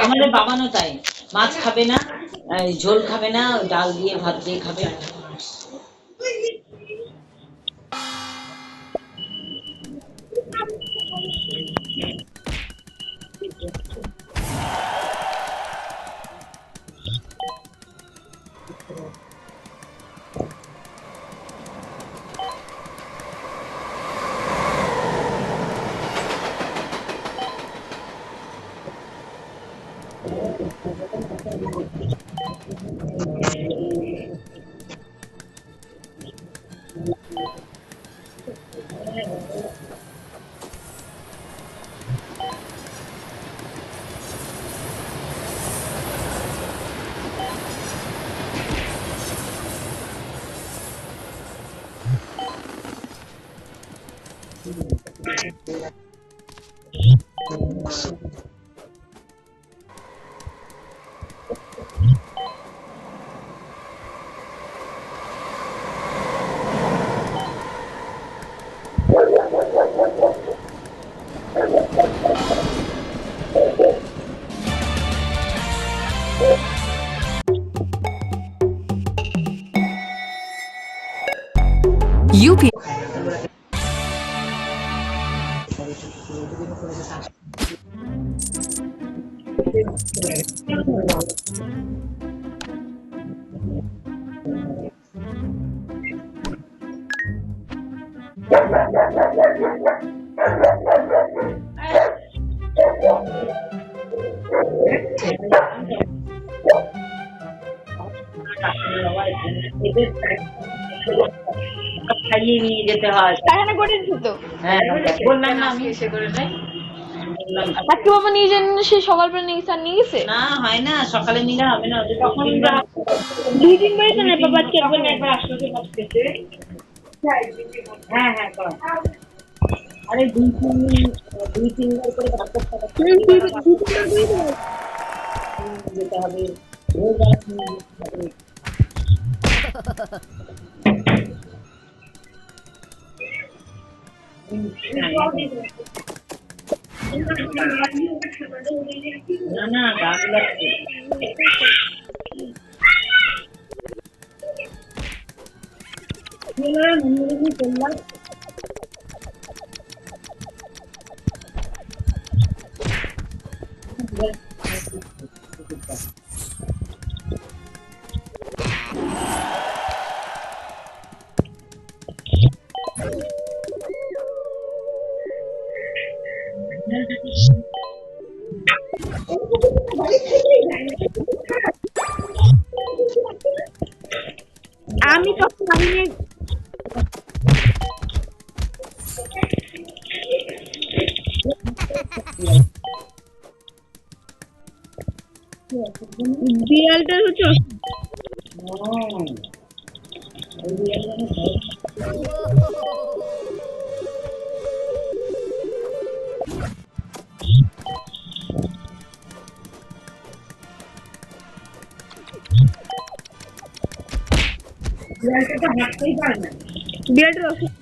আমাদের বাবানো তাই মাছ খাবে না, ঝোল খাবে না, ডাল দিয়ে ভাত দিয়ে খাবে। UP খাইয়ে নিয়ে যেতে হয়। পায়খানা করে দিত তো। হ্যাঁ বললাম না আমি এসে করে নেই। আজকে বাবা নিয়ে যান, সে সকালবেলা নিয়ে গেছে আর নিয়ে গেছে না হয় না, সকালে নিলে হবে না, তখন 2-3 বার তো না বাবা আজকে একবার আসলো যে বাঁচতেছে। হ্যাঁ হ্যাঁ কর। আরে 2-3 বার করে ডাক্তার যেতে হবে, না না গাছ লাগছে। করলাম আমি তখন বিড়ালটার হচ্ছে বিড়ালটার অসুখ।